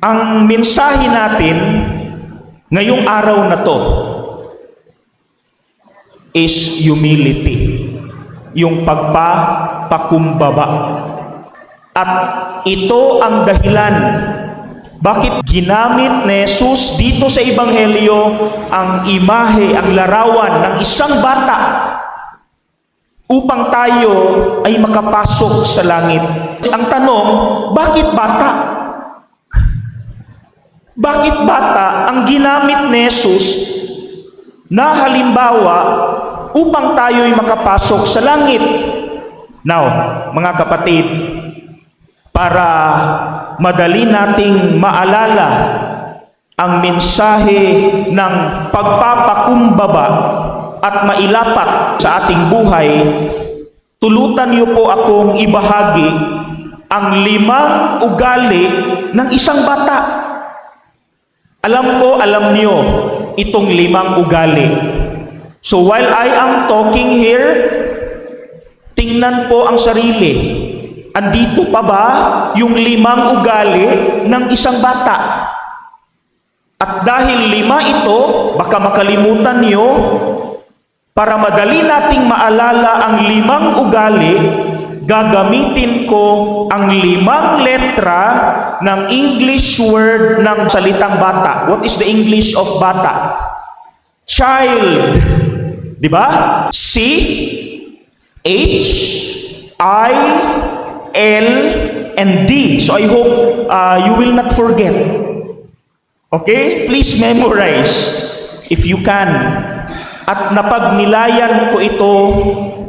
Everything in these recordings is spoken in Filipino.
Ang mensahe natin ngayong araw na to is humility. Yung pagpapakumbaba. At ito ang dahilan bakit ginamit ni Jesus dito sa Ebanghelyo ang imahe, ang larawan ng isang bata upang tayo ay makapasok sa langit. Ang tanong, bakit bata? Bakit bata ang ginamit ni Jesus na halimbawa upang tayo ay makapasok sa langit? Now, mga kapatid, para madali nating maalala ang mensahe ng pagpapakumbaba at mailapat sa ating buhay, tulutan niyo po akong ibahagi ang 5 ugali ng isang bata. Alam ko, alam niyo itong 5 ugali. So while I am talking here, tingnan po ang sarili. Andito pa ba yung 5 ugali ng isang bata? At dahil 5 ito, baka makalimutan niyo, para madali nating maalala ang 5 ugali, gagamitin ko ang 5 letra ng English word ng salitang bata. What is the English of bata? Child. Di ba? C, H, I, L, and D. So I hope you will not forget. Okay? Please memorize if you can. At napagnilayan ko ito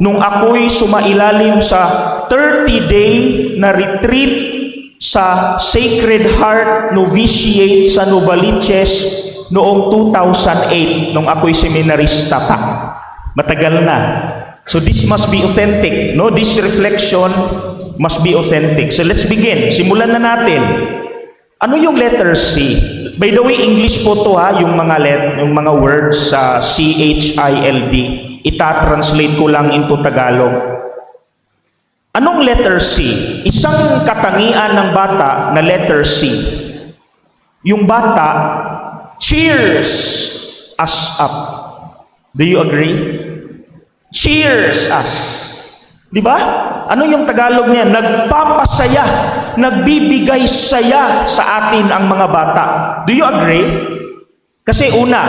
nung ako'y sumailalim sa 30-day na retreat sa Sacred Heart Novitiate sa Novaliches noong 2008 nung ako'y seminarista pa. Matagal na. So this must be authentic, no? This reflection must be authentic. So let's begin. Simulan na natin. Ano yung letter C? By the way, English po to ha, yung mga words sa C-H-I-L-D. Ita-translate ko lang into Tagalog. Anong letter C? Isang katangian ng bata na letter C. Yung bata cheers us up. Do you agree? Cheers us. Di ba? Ano yung Tagalog niya? Nagpapasaya, nagbibigay saya sa atin ang mga bata. Do you agree? Kasi una,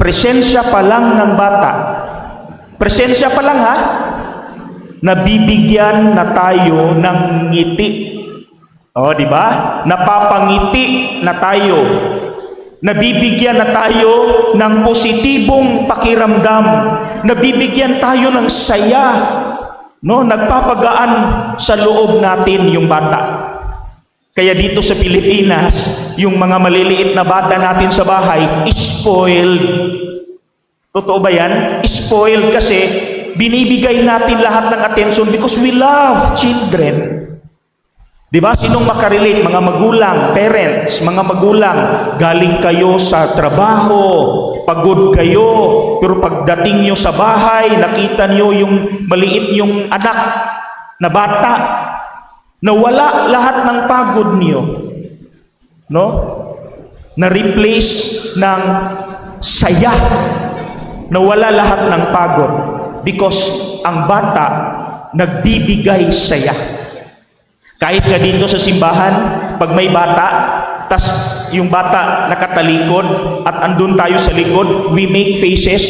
presensya pa lang ng bata. Presensya pa lang ha? Nabibigyan na tayo ng ngiti. O, di ba? Napapangiti na tayo. Nabibigyan na tayo ng positibong pakiramdam. Nabibigyan tayo ng saya. No, nagpapagaan sa loob natin yung bata. Kaya dito sa Pilipinas, yung mga maliliit na bata natin sa bahay, spoiled. Totoo ba yan? Spoiled kasi binibigay natin lahat ng attention because we love children. Di ba? Sinong makarelate? Mga magulang, parents, mga magulang, galing kayo sa trabaho, pagod kayo, pero pagdating nyo sa bahay, nakita nyo yung maliit yung anak na bata, nawala lahat ng pagod nyo. No? Na-replace ng saya. Nawala lahat ng pagod because ang bata nagbibigay saya. Kahit nga dito sa simbahan, pag may bata, tas yung bata nakatalikod at andun tayo sa likod, we make faces.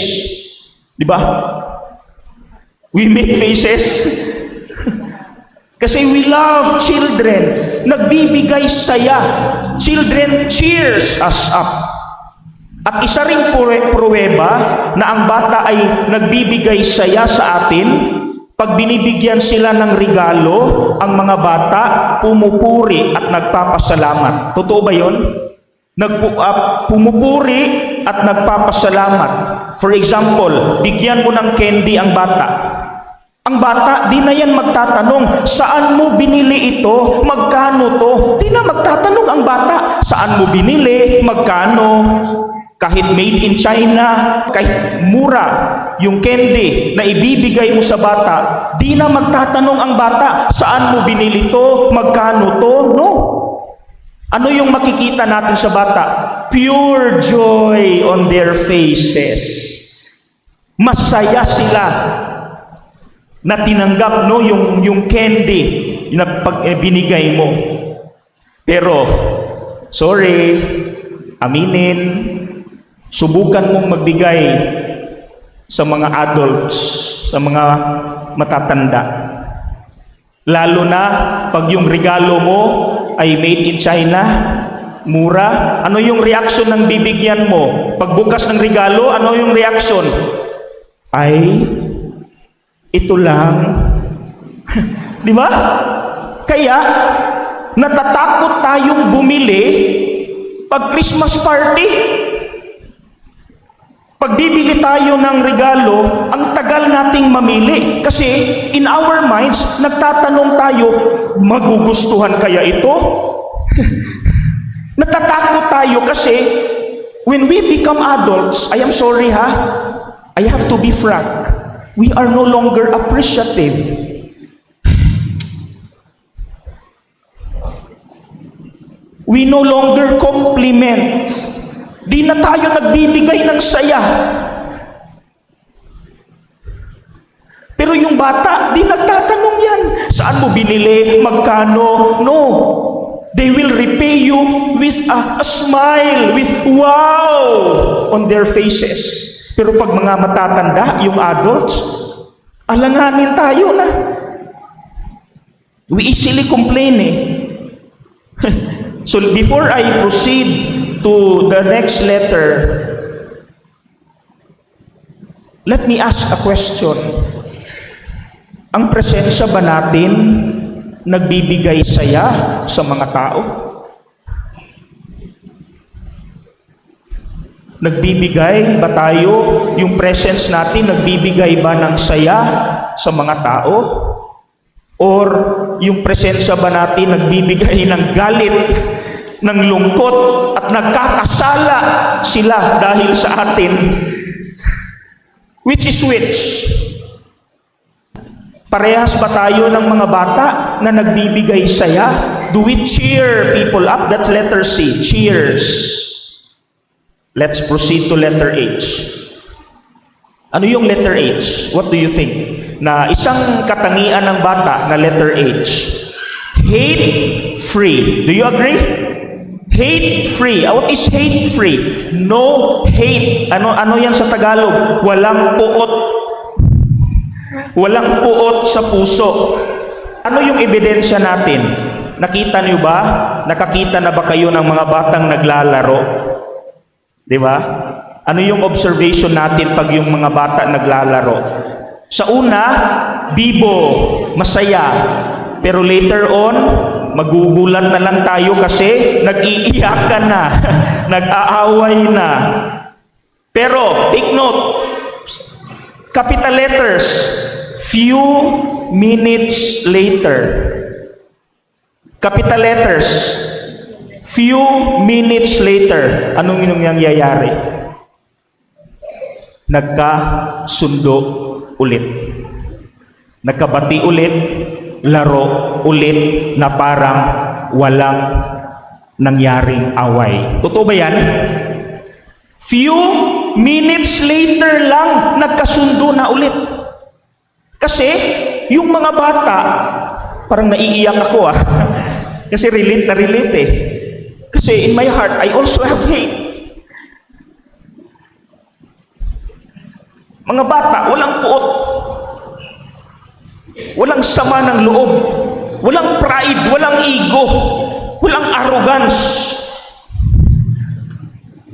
Di ba? We make faces. Kasi we love children. Nagbibigay saya. Children cheers us up. At isa ring pruweba na ang bata ay nagbibigay saya sa atin. Pag binibigyan sila ng regalo, ang mga bata pumupuri at nagpapasalamat. Totoo ba yun? Pumupuri at nagpapasalamat. For example, bigyan mo ng candy ang bata. Ang bata, di na yan magtatanong, saan mo binili ito? Magkano to? Di na magtatanong ang bata, saan mo binili? Magkano? Kahit made in China, kahit mura yung candy na ibibigay mo sa bata, di na magtatanong ang bata, saan mo binili to? Magkano to? No. Ano yung makikita natin sa bata? Pure joy on their faces. Masaya sila na tinanggap yung candy na binigay mo. Pero, sorry, aminin, subukan mong magbigay sa mga adults, sa mga matatanda. Lalo na pag yung regalo mo ay made in China, mura. Ano yung reaksyon ng bibigyan mo? Pagbukas ng regalo, ano yung reaksyon? Ay, ito lang. Di ba? Kaya, natatakot tayong bumili pag Christmas party. Pag bibili tayo ng regalo, ang tagal nating mamili. Kasi in our minds, nagtatanong tayo, magugustuhan kaya ito? Natatakot tayo kasi when we become adults, I am sorry ha, I have to be frank, we are no longer appreciative. We no longer compliment. Di na tayo nagbibigay ng saya. Pero yung bata, di nagtatanong yan. Saan mo binili? Magkano? No. They will repay you with a smile, with wow on their faces. Pero pag mga matatanda, yung adults, alanganin tayo na. We easily complain eh. So before I proceed to the next letter, let me ask a question. Ang presensya ba natin nagbibigay saya sa mga tao? Nagbibigay ba tayo, yung presence natin, nagbibigay ba ng saya sa mga tao? Or yung presensya ba natin nagbibigay ng galit, ng lungkot, at nagkakasala sila dahil sa atin? Which is which? Parehas ba tayo ng mga bata na nagbibigay saya? Do we cheer people up? That's letter C, cheers. Let's proceed to letter H. Ano yung letter H? What do you think? Na isang katangian ng bata na letter H. Hate-free. Do you agree? Hate-free. What is hate-free? No hate. Ano yan sa Tagalog? Walang puot. Walang puot sa puso. Ano yung ebidensya natin? Nakita niyo ba? Nakakita na ba kayo ng mga batang naglalaro? Di ba? Ano yung observation natin pag yung mga bata naglalaro? Sa una, bibo, masaya. Pero later on, magugulat na lang tayo kasi nag-iiyakan na, nag-aaway na. Pero, take note, capital letters, few minutes later. Capital letters, few minutes later. Anong nangyayari? Nagkasundo ulit. Nagkabati ulit, laro ulit na parang walang nangyaring away. Totoo ba yan? Few minutes later lang, nagkasundo na ulit. Kasi, yung mga bata, parang naiiyak ako Kasi relate na relate eh. Kasi in my heart, I also have hate. Mga bata, walang puot. Walang sama ng loob. Walang pride, walang ego. Walang arrogance.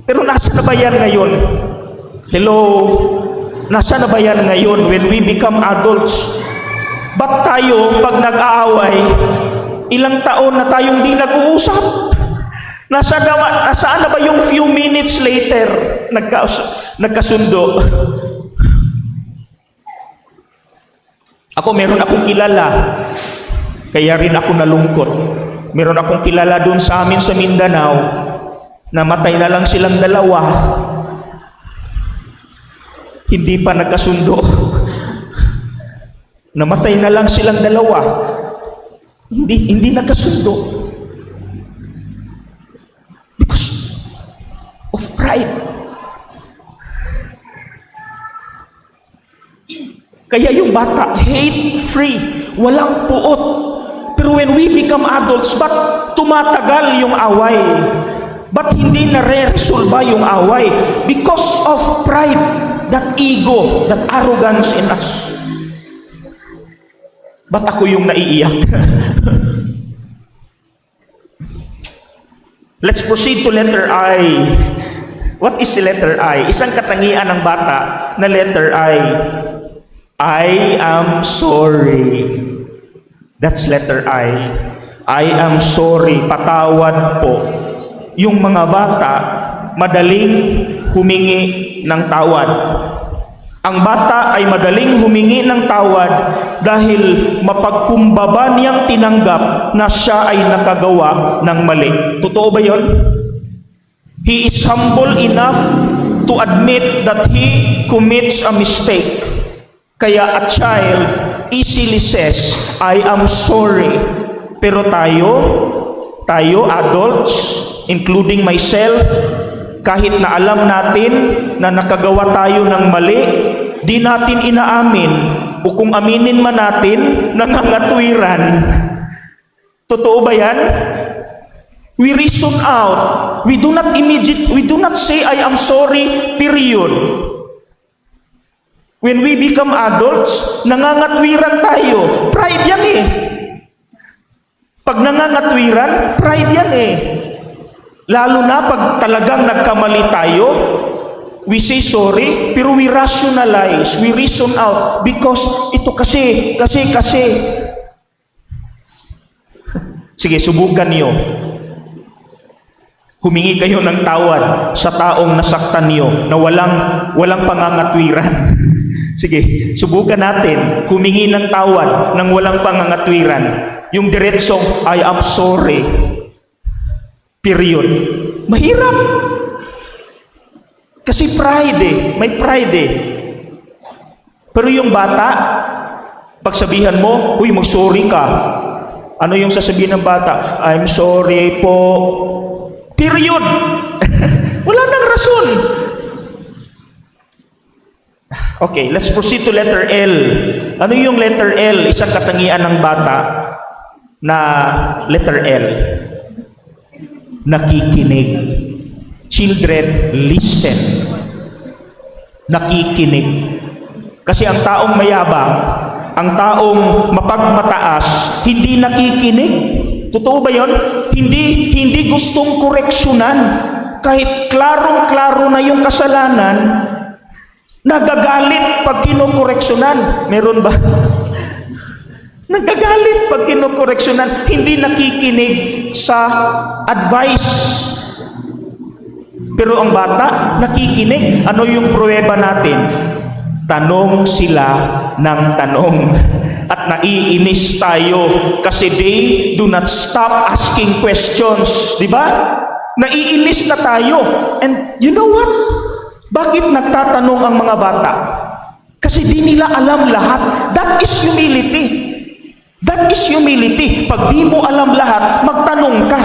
Pero nasa na ba yan ngayon? Hello? Nasa na ba yan ngayon when we become adults? Ba't tayo, pag nag-aaway, ilang taon na tayong di nag-uusap? Nasaan na ba yung few minutes later, nagkasundo? Ako, meron akong kilala, kaya rin ako nalungkot. Meron akong kilala doon sa amin sa Mindanao, namatay na lang silang dalawa. Hindi pa nagkasundo. Namatay na lang silang dalawa. Hindi nagkasundo. Pride. Kaya yung bata, hate-free, walang puot. Pero when we become adults, ba't tumatagal yung away? Ba't hindi nare-resolve yung away? Because of pride, that ego, that arrogance in us. Ba't ako yung naiiyak? Let's proceed to letter I. What is letter I? Isang katangian ng bata na letter I. I am sorry. That's letter I. I am sorry. Patawad po. Yung mga bata, madaling humingi ng tawad. Ang bata ay madaling humingi ng tawad dahil mapagkumbaba niyang tinanggap na siya ay nakagawa ng mali. Totoo ba yun? He is humble enough to admit that he commits a mistake. Kaya a child easily says, I am sorry. Pero tayo adults, including myself, kahit na alam natin na nakagawa tayo ng mali, di natin inaamin, o kung aminin man natin, nangangatwiran. Totoo ba yan? We reason out. We do not say, I am sorry, period. When we become adults, nangangatwiran tayo. Pride yan eh. Pag nangangatwiran, pride yan eh. Lalo na pag talagang nagkamali tayo, we say sorry, pero we rationalize, we reason out, because ito kasi. Sige, subukan niyo. Humingi kayo ng tawad sa taong nasaktan niyo na walang pangangatwiran. Sige, subukan natin. Humingi ng tawad ng walang pangangatwiran. Yung diretsong, I am sorry. Period. Mahirap. Kasi pride eh. May pride eh. Pero yung bata, pagsabihan mo, uy, mag-sorry ka. Ano yung sasabihin ng bata? I'm sorry po. Period. Wala nang rason. Okay, let's proceed to letter L. Ano yung letter L? Isang katangian ng bata na letter L. Nakikinig. Children, listen. Nakikinig. Kasi ang taong mayabang, ang taong mapagmataas, hindi nakikinig. Totoo ba yun? Hindi gustong koreksyonan. Kahit klarong-klaro na yung kasalanan, nagagalit pag kinokoreksyonan. Meron ba? Nagagalit pag kinokoreksyonan. Hindi nakikinig sa advice. Pero ang bata, nakikinig. Ano yung pruweba natin? Tanong sila ng tanong. At naiinis tayo kasi they do not stop asking questions. Di ba? Naiinis na tayo. And you know what? Bakit nagtatanong ang mga bata? Kasi di nila alam lahat. That is humility. That is humility. Pag di mo alam lahat, magtanong ka.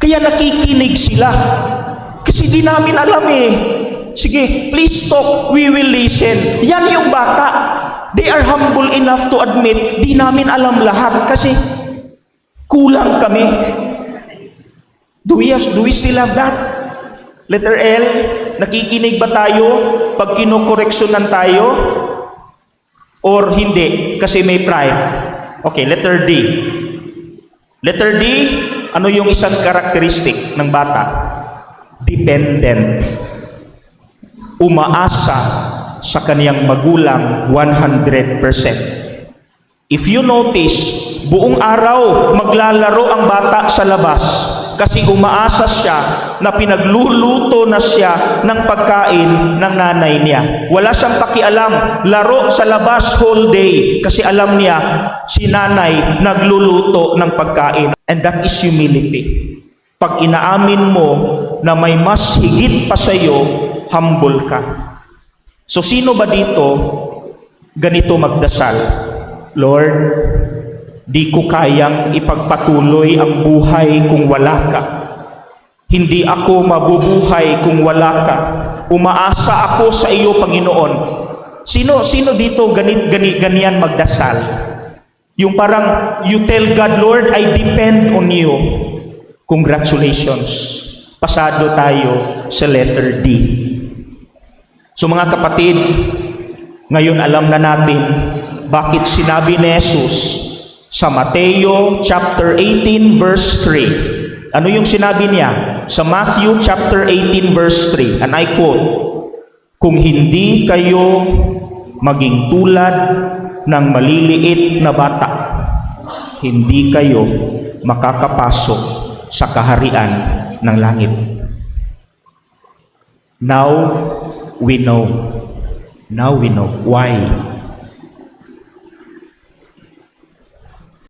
Kaya nakikinig sila. Kasi di namin alam eh. Sige, please talk, we will listen. Yan yung bata. They are humble enough to admit, di namin alam lahat kasi kulang kami. Do we still have that? Letter L, nakikinig ba tayo pag kinokoreksyonan tayo? Or hindi? Kasi may pride. Okay, letter D. Letter D, ano yung isang karakteristik ng bata? Dependent. Umaasa sa kaniyang magulang 100%. If you notice, buong araw maglalaro ang bata sa labas kasi umaasa siya na pinagluluto na siya ng pagkain ng nanay niya. Wala siyang pakialam, laro sa labas whole day kasi alam niya si nanay nagluluto ng pagkain. And that is humility. Pag inaamin mo na may mas higit pa sa iyo, humble ka. So sino ba dito ganito magdasal? Lord, di ko kayang ipagpatuloy ang buhay kung wala ka. Hindi ako mabubuhay kung wala ka. Umaasa ako sa iyo, Panginoon. Sino dito ganyan magdasal? Yung parang you tell God, Lord, I depend on you. Congratulations. Pasado tayo sa letter D. So mga kapatid, ngayon alam na natin bakit sinabi ni Jesus sa Mateo chapter 18 verse 3. Ano yung sinabi niya? Sa Matthew chapter 18 verse 3, and I quote, "Kung hindi kayo maging tulad ng maliliit na bata, hindi kayo makakapasok sa kaharian ng langit." Now we know. Why?